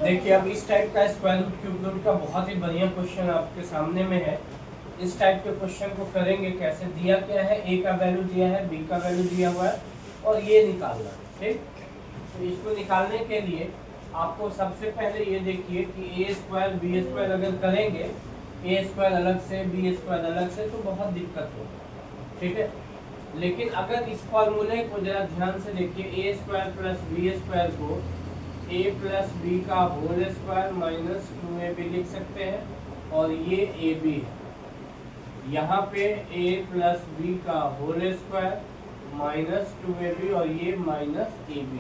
देखिए अब इस टाइप का स्क्वायर रूट क्यूब रूट का बहुत ही बढ़िया क्वेश्चन आपके सामने में है। इस टाइप के क्वेश्चन को करेंगे कैसे, दिया क्या है, ए का वैल्यू दिया है, बी का वैल्यू दिया हुआ है और ये निकालना है। ठीक, तो इसको निकालने के लिए आपको सबसे पहले ये देखिए कि ए स्क्वायर बी स्क्वायर अगर करेंगे, ए स्क्वायर अलग से बी स्क्वायर अलग से, तो बहुत दिक्कत होगी। ठीक है, लेकिन अगर इस फॉर्मूले को जरा ध्यान से देखिए, ए स्क्वायर प्लस बी स्क्वायर को ए प्लस बी का होल स्क्वायर माइनस 2ab लिख सकते हैं और ये ए बी है। यहाँ पे a प्लस बी का होल स्क्वायर माइनस 2ab और ये माइनस ab।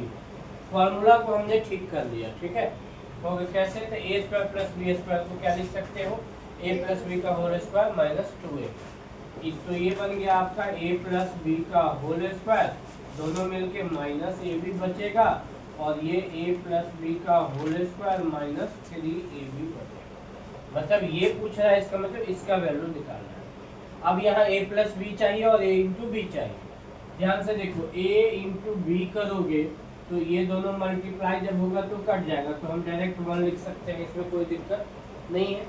फॉर्मूला को हमने ठीक कर लिया। ठीक है, तो कैसे, तो a square plus b square को क्या लिख सकते हो, a प्लस बी का होल स्क्वायर माइनस 2a। तो ये बन गया आपका a प्लस बी का होल स्क्वायर, दोनों मिलके माइनस ab बचेगा और ये a प्लस बी का होल स्क्वायर माइनस 3ab बचेगा। मतलब ये पूछ रहा है, इसका मतलब इसका वैल्यू निकालना है। अब यहाँ a प्लस बी चाहिए और a इंटू बी चाहिए। ध्यान से देखो, a इंटू बी करोगे तो ये दोनों मल्टीप्लाई जब होगा तो कट जाएगा, तो हम डायरेक्ट 1 लिख सकते हैं, इसमें कोई दिक्कत नहीं है।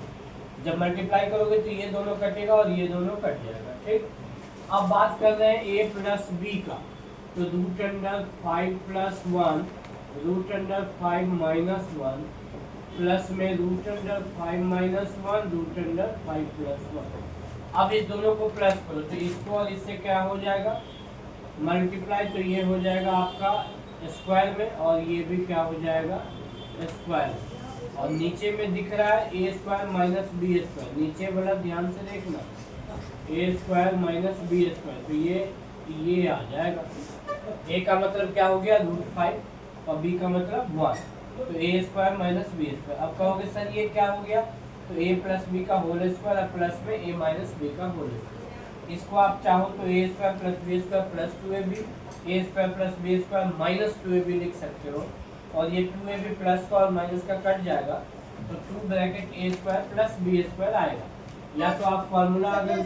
जब मल्टीप्लाई करोगे तो ये दोनों कटेगा और ये दोनों कट जाएगा। ठीक, अब बात कर रहे हैं a प्लस बी का, तो root under 5 plus 1 root under 5 minus 1 plus में root under 5 minus 1 root under 5 plus 1। अब इस दोनों को प्लस करो तो इसको और इससे क्या हो जाएगा, मल्टीप्लाई, तो ये हो जाएगा आपका स्क्वायर में और ये भी क्या हो जाएगा स्क्वायर। और नीचे में दिख रहा है ए स्क्वायर माइनस बी स्क्वायर, नीचे वाला ध्यान से देखना, ए स्क्वायर माइनस बी स्क्वायर, तो ये आ जाएगा। ए का मतलब क्या हो गया रूट 5 और बी का मतलब 1, तो a square minus b square. अब कहोगे सर ये क्या हो गया, तो ए प्लस बी का होल स्क्वायर और प्लस में ए माइनस बी का होल स्क्वायर। इसको आप चाहो तो a square plus b square plus 2ab, a square plus b square minus 2ab लिख सकते हो और ये 2ab प्लस का और माइनस का कट जाएगा, तो 2 ब्रैकेट ए स्क्वायर प्लस बी स्क्वायर आएगा। या तो आप फॉर्मूला अगर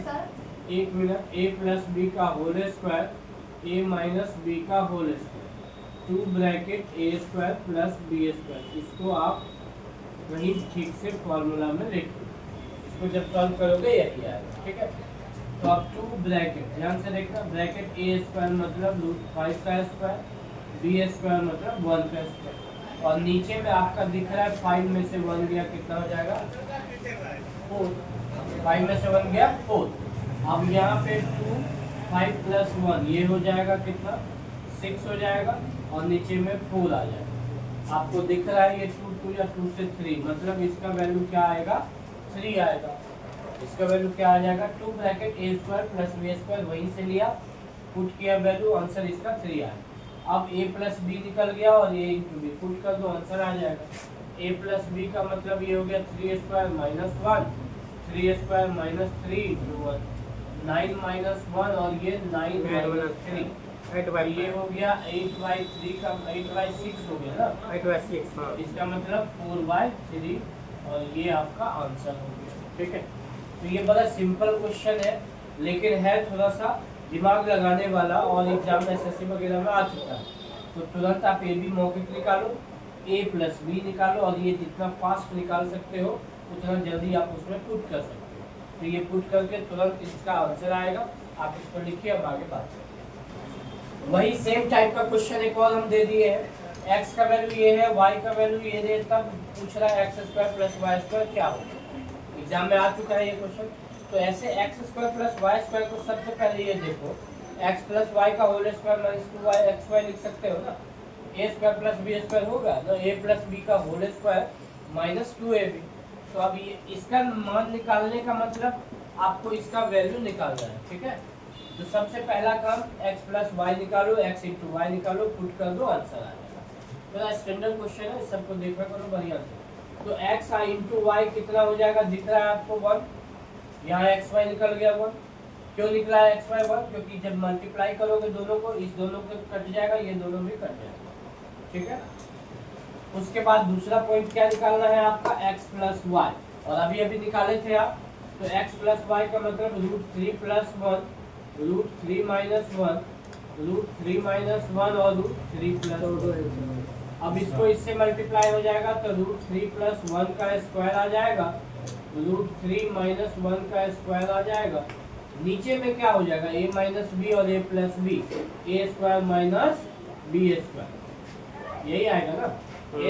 एक मिनट, ए प्लस बी का होल स्क्वायर ए माइनस बी का होल स्क्वायर 2 ब्रैकेट ए स्क्वायर प्लस बी स्क्वायर, इसको आप वही ठीक से फॉर्मूला में लिख दो। इसको जब सॉल्व करोगे यही आएगा। ठीक है, तो आप 2 ब्रैकेट, ध्यान से देखना, ब्रैकेट ए स्क्वायर मतलब रूट 5 का स्क्वायर, बी स्क्वायर मतलब 1 का स्क्वायर, और नीचे में आपका दिख रहा है 5 में से 1 गया कितना हो जाएगा 4, 5 में से 1 गया 4। अब यहाँ पे 2 5 प्लस 1 ये हो जाएगा कितना 6 हो जाएगा और नीचे में 4 आ जाएगा। आपको दिख रहा है ये 2 या 2 से 3, मतलब इसका वैल्यू क्या आएगा 3 आएगा। इसका वैल्यू क्या आ जाएगा 2 ब्रैकेट ए स्क्वायर प्लस बी स्क्वायर, वहीं से लिया पुट किया वैल्यू, आंसर इसका 3 आया। अब a प्लस बी निकल गया और a इंटू बी पुट कर दो, आंसर आ जाएगा। a प्लस बी का मतलब ये हो गया 3 square minus 1, 3 square minus 3 9 minus 1 और ये 9 माइनस 3, ये हो गया 8/3 का 8/6 हो गया ना, 8/6, हाँ। इसका मतलब 4/3 और ये आपका आंसर हो गया। ठीक है, तो ये बड़ा सिंपल क्वेश्चन है लेकिन है थोड़ा सा दिमाग लगाने वाला और एग्जाम एसएससी वगैरह में आ चुका है। तो तुरंत आप ए बी मौखिक निकालो, ए प्लस बी निकालो और ये जितना फास्ट निकाल सकते हो उतना जल्दी आप उसमें पुट कर सकते हो। तो ये पुट करके तुरंत इसका आंसर आएगा, आप इसको लिखिए, अब आगे बात करें। वही सेम टाइप का क्वेश्चन एक और हम दे दिए हैं, एक्स का वैल्यू ये है, वाई का वैल्यू ये दे, तब पूछ रहा है x square plus y square क्या होगा। एग्जाम में आ चुका है ये क्वेश्चन। तो ऐसे x square plus y square को सबसे पहले ये देखो, एक्स प्लस वाई का whole square minus 2y x y लिख सकते हो ना, a square plus b square होगा तो ए प्लस बी का होल स्क्वायर माइनस 2ab। तो अब ये इसका मान निकालने का मतलब आपको इसका वैल्यू निकालना है। ठीक है, तो सबसे पहला काम x प्लस वाई निकालो, x इंटू वाई निकालो, पुट कर दो, आंसर आ जाएगा। तो स्टैंडर्ड क्वेश्चन है, सबको देखा करो बढ़िया से। तो x इंटू वाई कितना हो जाएगा, दिख रहा है आपको 1, यहाँ एक्स वाई निकल गया 1। क्यों निकला है एक्स वाई 1, क्योंकि जब मल्टीप्लाई करोगे दोनों को, इस दोनों को कट जाएगा, ये दोनों भी कट जाएगा। ठीक है, उसके बाद दूसरा पॉइंट क्या निकालना है आपका x प्लस वाई, और अभी अभी निकाले थे आप। तो x प्लस वाई का मतलब root 3 plus 1 root 3 minus 1 root 3 minus 1 और रूट 3 प्लस 1। अब इसको इससे मल्टीप्लाई हो जाएगा तो √3 + 1 का स्क्वायर आ जाएगा, √3 - 1 का स्क्वायर आ जाएगा। नीचे में क्या हो जाएगा, a - b और a + b, a² - b², यही आएगा ना, a²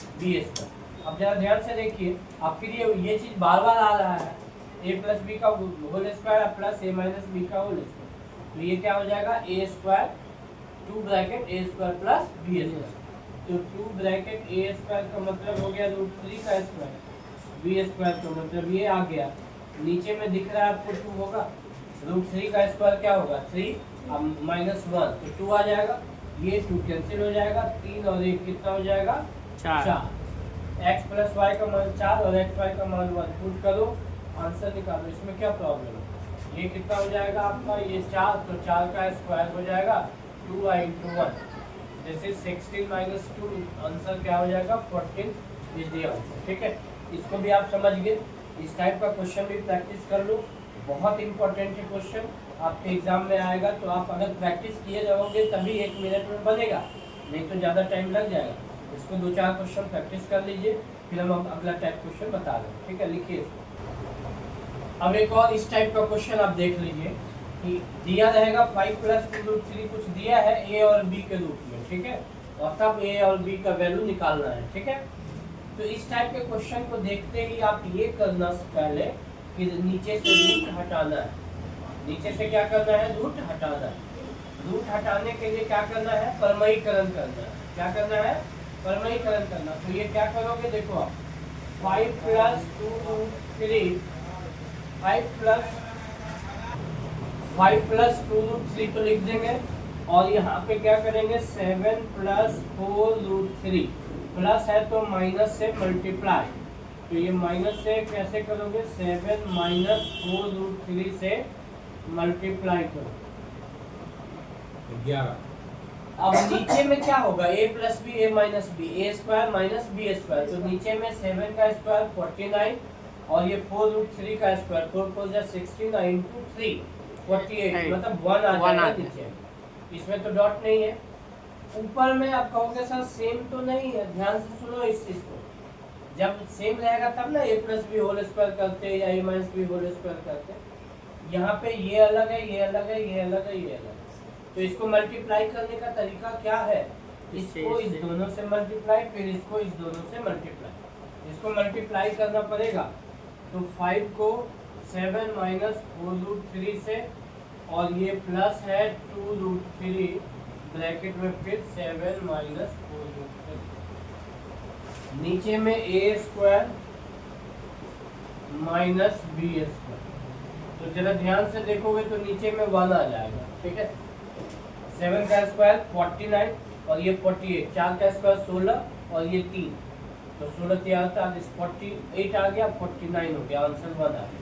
- b²। अब जरा ध्यान से देखिए, अब फिर ये चीज बार बार आ रहा है, a + b का whole square plus a - b का होल स्क्वायर, तो ये क्या हो जाएगा, a², 2 ब्रैकेट a² + b²। तो 2 ब्रैकेट a² का मतलब हो गया √3 का स्क्वायर, b² का मतलब ये आ गया। नीचे में दिख रहा है आपको 2 होगा, √3 का स्क्वायर क्या होगा 3, अब -1 तो 2 आ जाएगा, ये 2 कैंसिल हो जाएगा, 3 और 1 कितना हो जाएगा 4। x + y का मान 4 और x y का मान 1, पुट करो आंसर निकालो। इसमें क्या प्रॉब्लम है, ये कितना हो जाएगा आपका, ये 4, तो 4 का स्क्वायर हो जाएगा 2y × 1, जैसे 16 - 2, आंसर क्या हो जाएगा 14 इज द आंसर। ठीक है, इसको भी आप समझ गए। इस टाइप का क्वेश्चन भी प्रैक्टिस कर लो, बहुत इंपॉर्टेंट है क्वेश्चन, आपके एग्जाम में आएगा। तो आप अगर प्रैक्टिस किए जाओगे तभी 1 मिनट में बनेगा, नहीं तो ज़्यादा टाइम लग जाएगा। इसको 2-4 क्वेश्चन प्रैक्टिस कर लीजिए, फिर हम अगला टाइप क्वेश्चन बता दें। ठीक है, लिखिए। अब एक और इस टाइप का क्वेश्चन आप देख लीजिए कि दिया रहेगा 5 + 2√3, कुछ दिया है a और b के रूप में। ठीक है, और तब a और b का वैल्यू निकालना है। ठीक है, तो इस टाइप के क्वेश्चन को देखते ही आप ये करना पहले कि नीचे से रूट हटाना है। नीचे से क्या करना है, रूट हटाना है। रूट हटाने के लिए क्या करना है, परमयीकरण करना है। क्या करना है, परमयीकरण करना। तो ये क्या करोगे, देखो आप 5 + 2√3, 5 + 2√3 तो लिख देंगे, और यहाँ पे क्या करेंगे 7 + 4√3, प्लस है तो माइनस से मल्टीप्लाई, तो ये माइनस से कैसे करोगे, 7 - 4√3 से मल्टीप्लाई करो 11। अब नीचे में क्या होगा, a + b, a - b, a² - b², तो नीचे में 7 का स्क्वायर 49 और ये 4√3 का स्क्वायर, 4 4 जा 16 × 3 48, मतलब 1 आ जाएगा नीचे। इसमें तो डॉट नहीं है। ऊपर में आप कहोगे सर सेम तो नहीं है, ध्यान से सुनो इस चीज को। जब सेम रहेगा तब ना a + b होल स्क्वायर करते या a - b होल स्क्वायर करते। यहाँ पे ये अलग है, ये अलग है, ये अलग है, ये अलग है। तो इसको मल्टीप्लाई करने का तरीका क्या है, इसको इस दोनों से मल्टीप्लाई, फिर इसको इस दोनों से मल्टीप्लाई। इसको मल्टीप्लाई करना पड़ेगा, तो 5 को 7 - 4√3 से, और ये प्लस है 2√3 ब्रैकेट में, फिर 7 - 4√3, नीचे में a² - b²। तो जरा ध्यान से देखोगे तो नीचे में 1 आ जाएगा। ठीक है, 7 का स्क्वायर 49 और ये 48, 4 का स्क्वायर 16 और ये 3, तो 16 3 48 आ गया, 49 हो गया, आंसर 1 आ गया।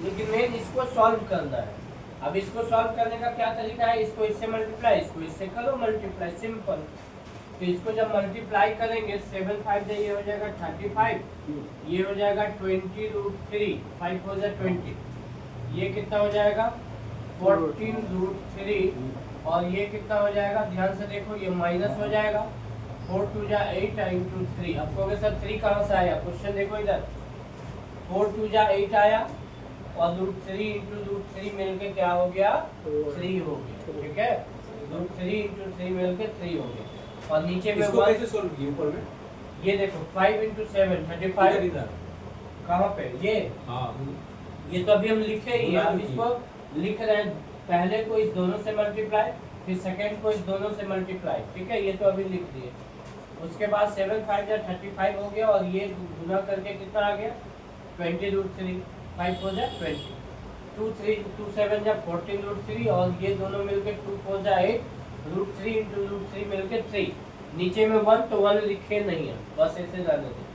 लेकिन मेन इसको सॉल्व करना है। अब इसको सॉल्व करने का क्या तरीका है, इसको इससे मल्टीप्लाई, इसको इससे करो मल्टीप्लाई, सिंपल। तो इसको जब मल्टीप्लाई करेंगे 7 5 ये हो जाएगा 35, ये हो जाएगा 20√3, 5 हो जाए 20, ये कितना हो जाएगा 14√3, और ये कितना हो जाएगा, ध्यान से देखो ये माइनस हो जाएगा, 4 2 जा 8 × 3। अब कहोगे सर 3 कहाँ से आया, क्वेश्चन देखो इधर, 4 2 जा 8 आया और √3 × √3 मिलके क्या हो गया 3 हो गया। ठीक है, √3 × 3 मिलके 3 हो गया, और नीचे में इसको कैसे सॉल्व किए ऊपर में, ये देखो 5 × 7 35, कहाँ पे ये, हाँ ये तो अभी हम लिखे ही हैं, अब इसको लिख रहे हैं, पहले को इस दोनों से मल्टीप्लाई, फिर सेकंड को इस दोनों से मल्टीप्लाई। ठीक है, ये तो अभी लिख दिए। उसके बाद 7 5 जा 35 हो गया, और ये गुना करके कितना आ गया 20√3, 5 हो जाए 20, 2 3 2 7 जा 14√3, और ये दोनों मिलके 2 4 जा 8, √3 × √3 मिलके 3, नीचे में 1 तो 1 लिखे नहीं है, बस ऐसे रहने दें।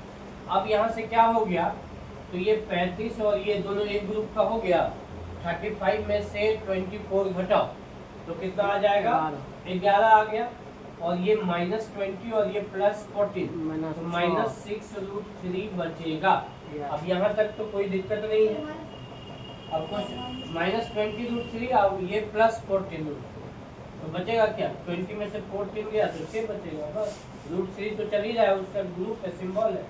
अब यहाँ से क्या हो गया, तो ये 35 और ये दोनों एक ग्रुप का हो गया, 35 में से 24 घटाओ तो कितना आ जाएगा 11 आ गया, और ये -20 और ये +14, तो -6√3 बचेगा। अब यहाँ तक तो कोई दिक्कत नहीं है। अब कुछ -20√3, अब ये +14√3, तो बचेगा क्या, 20 में से 14 गया तो 6 बचेगा बस। √3 तो चल ही रहा है, उसका ग्रुप है, सिंबल है।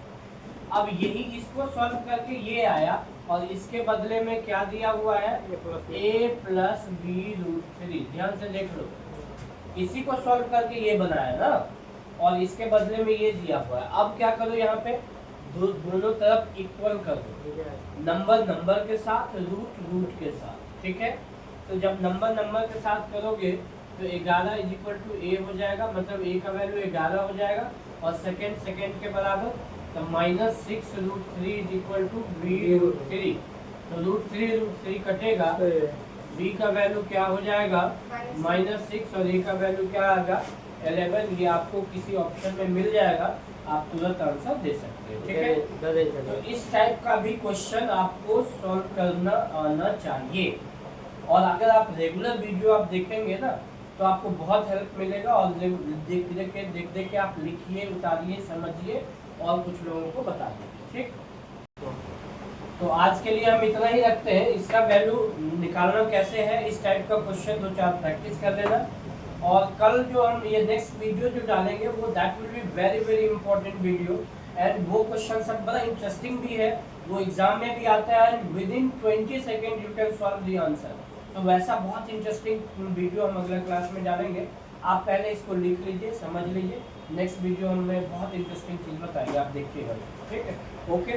अब यही इसको सॉल्व करके ये आया और इसके बदले में क्या दिया हुआ है, a प्लस b√3। ध्यान से देख लो, इसी को सॉल्व करके ये बनाया ना, और इसके बदले में ये दिया हुआ है। अब क्या करो, यहाँ पे दोनों तरफ इक्वल कर दो, नंबर नंबर के साथ, रूट रूट के साथ, ठीक है। तो जब नंबर नंबर के साथ करोगे तो 11 = a हो जाएगा, मतलब a का वैल्यू 11 हो जाएगा, और सेकंड के बराबर, तो -6√3 = b√3। तो √3 कटेगा, b का वैल्यू क्या हो जाएगा -6, और a का वैल्यू क्या आएगा 11। ये आपको किसी ऑप्शन में मिल जाएगा, आप तुरंत आंसर दे सकते हैं, ठीक है। तो इस टाइप का भी क्वेश्चन आपको सॉल्व करना आना चाहिए, और अगर आप रेगुलर वीडियो आप देखेंगे ना तो आपको बहुत हेल्प मिलेगा, और देख के आप लिखिए, उतारिए, समझिए और कुछ लोगों को बताइए, ठीक। तो आज के लिए हम इतना ही रखते हैं। इसका वैल्यू निकालना कैसे है, इस टाइप का क्वेश्चन 2-4 प्रैक्टिस कर लेना, और कल जो हम ये नेक्स्ट वीडियो जो डालेंगे वो that will be very very important video, and वो क्वेश्चन सब बड़ा इंटरेस्टिंग भी है, वो एग्जाम में भी आता है, with in 20 second you can solve the answer. तो वैसा बहुत इंटरेस्टिंग वीडियो हम अगले क्लास में डालेंगे। आप पहले इसको लिख लीजिए, समझ लीजिए, नेक्स्ट वीडियो हमें बहुत इंटरेस्टिंग चीज़ बताएंगे, आप देखिएगा, ठीक है। ओके।